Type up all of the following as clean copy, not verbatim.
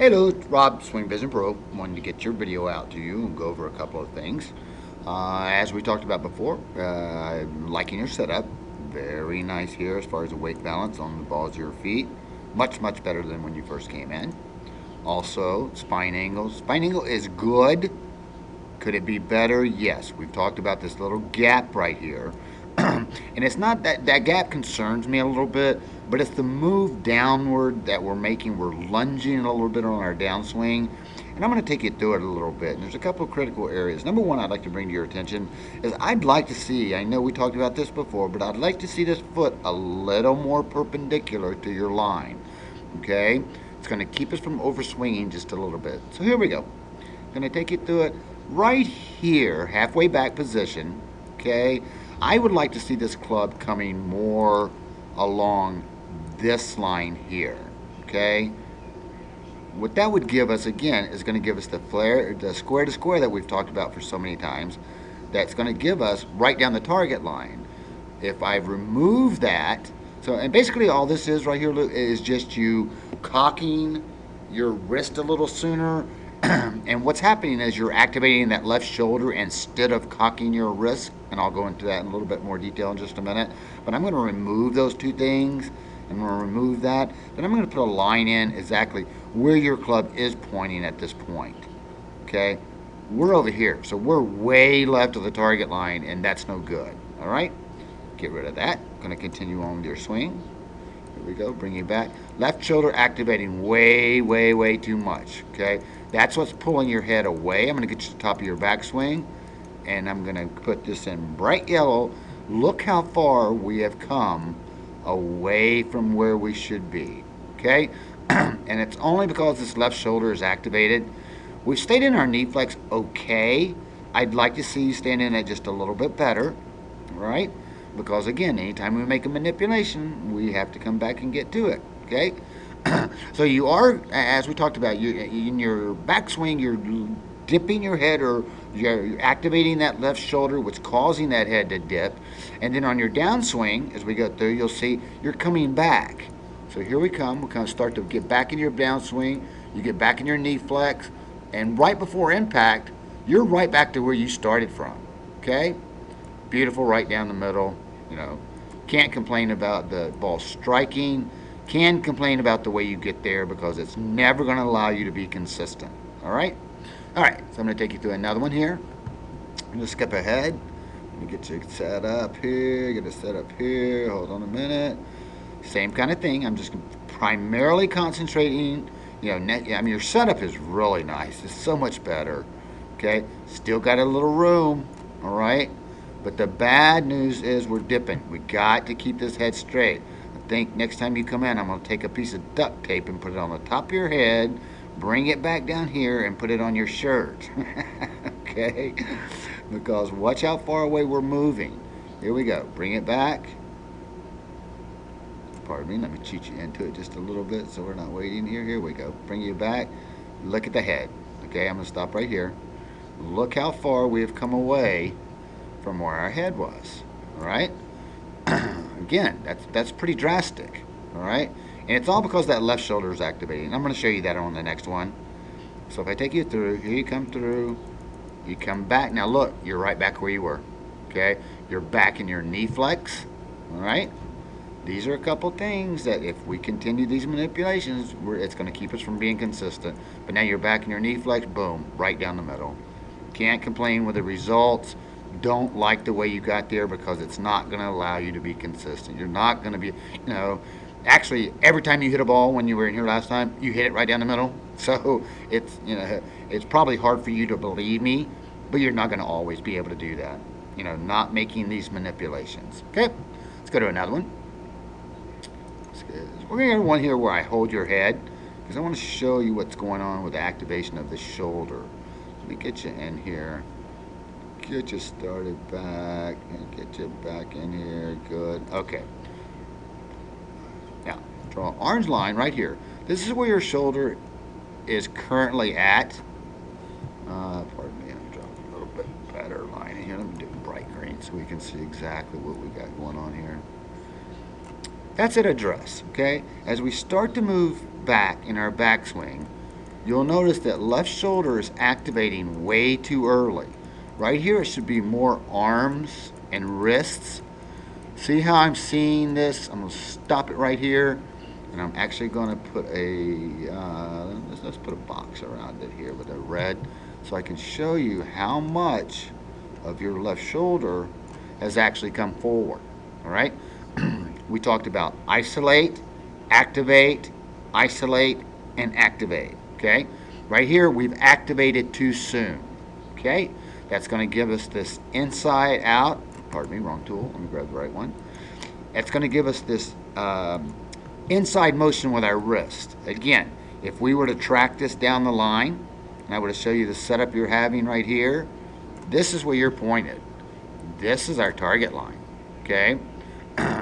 Hello, it's Rob, Swing Vision Pro. Wanted to get your video out to you and go over a couple of things. As we talked about before, liking your setup. Very nice here as far as the weight balance on the balls of your feet. Much, much better than when you first came in. Also, spine angle. Spine angle is good. Could it be better? Yes. We've talked about this little gap right here. And it's not that gap concerns me a little bit, but it's the move downward that we're making. We're lunging a little bit on our downswing. And I'm going to take you through it a little bit. And there's a couple of critical areas. Number one, I'd like to bring to your attention is I'd like to see, I know we talked about this before, but I'd like to see this foot a little more perpendicular to your line. Okay? It's going to keep us from overswinging just a little bit. So here we go. Going to take you through it right here, halfway back position. Okay? I would like to see this club coming more along this line here. Okay? What that would give us, again, is going to give us the flare, the square to square that we've talked about for so many times. That's going to give us right down the target line. If I remove that, so, and basically all this is right here is just you cocking your wrist a little sooner. And what's happening is you're activating that left shoulder instead of cocking your wrist. And I'll go into that in a little bit more detail in just a minute. But I'm going to remove those two things. I'm going to remove that. Then I'm going to put a line in exactly where your club is pointing at this point. Okay? We're over here. So we're way left of the target line, and that's no good. All right? Get rid of that. Going to continue on with your swing. Here we go. Bring you back. Left shoulder activating way, way, way too much. Okay? That's what's pulling your head away. I'm going to get you to the top of your backswing, and I'm going to put this in bright yellow. Look how far we have come away from where we should be. Okay? And it's only because this left shoulder is activated. We've stayed in our knee flex okay. I'd like to see you stand in it just a little bit better. Right? Because again, anytime we make a manipulation, we have to come back and get to it. Okay? So you are, as we talked about, in your backswing, you're dipping your head, or you're activating that left shoulder, what's causing that head to dip. And then on your downswing, as we go through, you'll see you're coming back. So here we come. We kind of start to get back in your downswing. You get back in your knee flex. And right before impact, you're right back to where you started from. Okay? Beautiful, right down the middle. You know, can't complain about the ball striking. Can complain about the way you get there because it's never going to allow you to be consistent. All right? All right, so I'm going to take you through another one here. I'm going to skip ahead. Let me get you set up here. Get it set up here. Hold on a minute. Same kind of thing. I'm just primarily concentrating. You know, I mean, your setup is really nice. It's so much better. Okay? Still got a little room. All right? But the bad news is we're dipping. We got to keep this head straight. I think next time you come in, I'm going to take a piece of duct tape and put it on the top of your head, bring it back down here, and put it on your shirt. Okay? Because watch how far away we're moving. Here we go. Bring it back. Pardon me. Let me cheat you into it just a little bit so we're not waiting here. Here we go. Bring you back. Look at the head. Okay? I'm going to stop right here. Look how far we have come away from where our head was. All right? Again, that's pretty drastic. All right? And it's all because that left shoulder is activating. I'm going to show you that on the next one. So if I take you through, here you come through, you come back. Now look, you're right back where you were. Okay? You're back in your knee flex. All right? These are a couple things that if we continue these manipulations, it's going to keep us from being consistent. But now you're back in your knee flex, boom, right down the middle. Can't complain with the results. Don't like the way you got there because it's not going to allow you to be consistent. You're not going to be, you know, actually every time you hit a ball when you were in here last time, you hit it right down the middle. So it's, you know, it's probably hard for you to believe me, but you're not going to always be able to do that. You know, not making these manipulations. Okay, let's go to another one. We're going to get one here where I hold your head because I want to show you what's going on with the activation of the shoulder. Let me get you in here. Get you started back and get you back in here. Good. Okay. Now, draw an orange line right here. This is where your shoulder is currently at. Pardon me, I'm drawing a little bit better line in here. Let me do bright green so we can see exactly what we got going on here. That's at address, okay? As we start to move back in our backswing, you'll notice that left shoulder is activating way too early. Right here, it should be more arms and wrists. See how I'm seeing this? I'm going to stop it right here, and I'm actually going to put let's put a box around it here with a red, so I can show you how much of your left shoulder has actually come forward. All right? We talked about isolate, activate, isolate, and activate. Okay? Right here, we've activated too soon. Okay? That's going to give us this inside out. Pardon me, wrong tool. Let me grab the right one. It's going to give us this inside motion with our wrist. Again, if we were to track this down the line, and I were to show you the setup you're having right here, this is where you're pointed. This is our target line. Okay?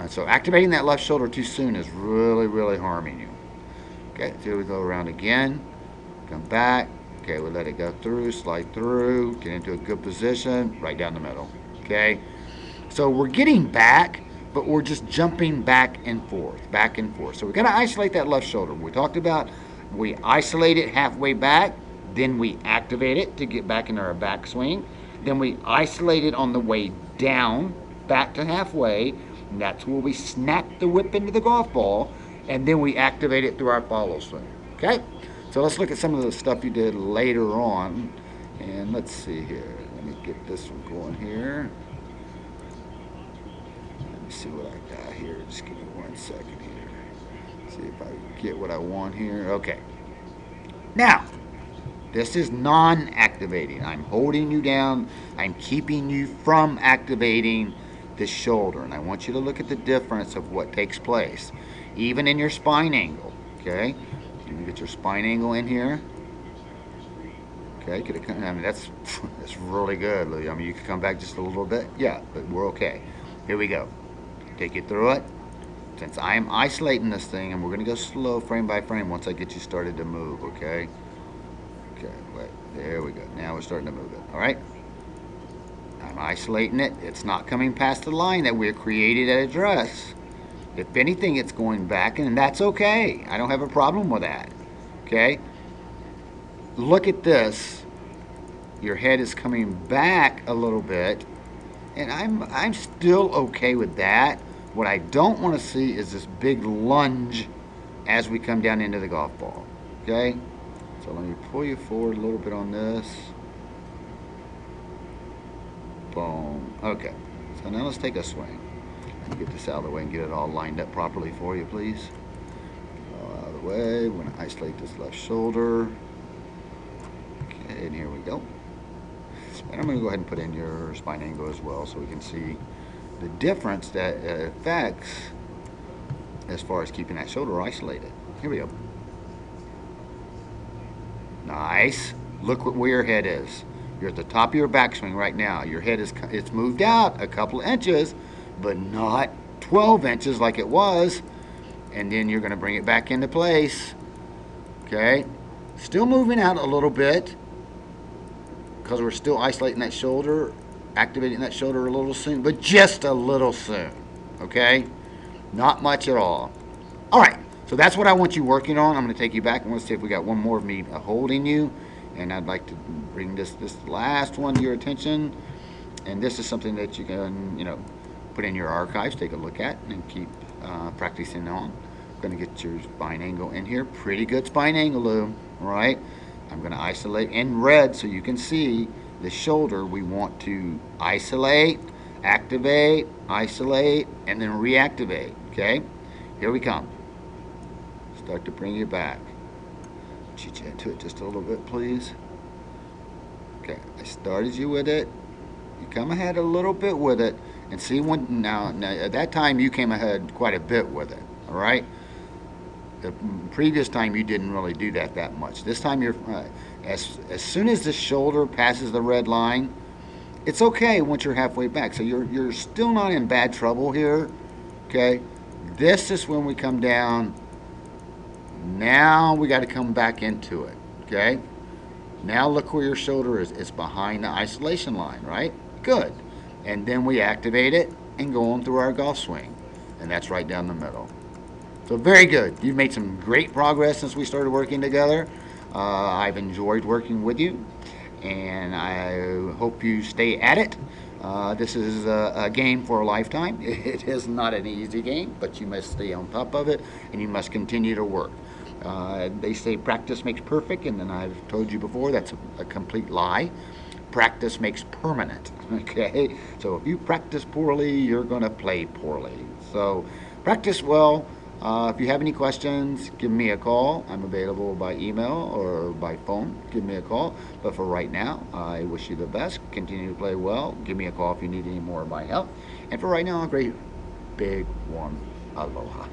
So activating that left shoulder too soon is really, really harming you. Okay, so here we go around again. Come back. Okay, we let it go through, slide through, get into a good position, right down the middle. Okay? So we're getting back, but we're just jumping back and forth, back and forth. So we're going to isolate that left shoulder. We talked about we isolate it halfway back, then we activate it to get back into our backswing. Then we isolate it on the way down, back to halfway, and that's where we snap the whip into the golf ball, and then we activate it through our follow swing. Okay? So let's look at some of the stuff you did later on. And let's see here. Let me get this one going here. Let me see what I got here. Just give me 1 second here. See if I get what I want here. Okay. Now, this is non-activating. I'm holding you down. I'm keeping you from activating the shoulder. And I want you to look at the difference of what takes place, even in your spine angle. Okay? You get your spine angle in here. Okay, I mean that's really good. I mean you can come back just a little bit. Yeah, but we're okay. Here we go. Take you through it. Since I am isolating this thing, and we're going to go slow frame by frame once I get you started to move. Okay. Okay. Wait. There we go. Now we're starting to move it. All right. I'm isolating it. It's not coming past the line that we created at address. If anything, it's going back, and that's okay. I don't have a problem with that. Okay? Look at this. Your head is coming back a little bit, and I'm still okay with that. What I don't want to see is this big lunge as we come down into the golf ball. Okay? So let me pull you forward a little bit on this. Boom. Okay. So now let's take a swing. Get this out of the way and get it all lined up properly for you, please. Out of the way. We're going to isolate this left shoulder. Okay, and here we go. And I'm going to go ahead and put in your spine angle as well so we can see the difference that it affects as far as keeping that shoulder isolated. Here we go. Nice. Look where your head is. You're at the top of your backswing right now. Your head it's moved out a couple of inches, but not 12 inches like it was. And then you're going to bring it back into place. Okay? Still moving out a little bit because we're still isolating that shoulder, activating that shoulder a little soon, but just a little soon. Okay? Not much at all. All right. So that's what I want you working on. I'm going to take you back and let's see if we got one more of me holding you. And I'd like to bring this last one to your attention. And this is something that you can, put in your archives, take a look at, and keep practicing on. I'm going to get your spine angle in here. Pretty good spine angle, Lou. All right. I'm going to isolate in red so you can see the shoulder. We want to isolate, activate, isolate, and then reactivate. Okay. Here we come. Start to bring you back. Cheat you into it just a little bit, please. Okay. I started you with it. You come ahead a little bit with it. And see, now at that time you came ahead quite a bit with it, all right? The previous time you didn't really do that much. This time you're, as soon as the shoulder passes the red line, it's okay once you're halfway back. So you're still not in bad trouble here, okay? This is when we come down. Now we got to come back into it, okay? Now look where your shoulder is. It's behind the isolation line, right? Good. And then we activate it and go on through our golf swing. And that's right down the middle. So very good. You've made some great progress since we started working together. I've enjoyed working with you, and I hope you stay at it. This is a game for a lifetime. It is not an easy game, but you must stay on top of it, and you must continue to work. They say practice makes perfect, and then I've told you before that's a complete lie. Practice makes permanent. Okay, so if you practice poorly, you're going to play poorly. So practice well. If you have any questions, give me a call. I'm available by email or by phone. Give me a call. But for right now, I wish you the best. Continue to play well. Give me a call if you need any more of my help. And for right now, a great, big, warm aloha.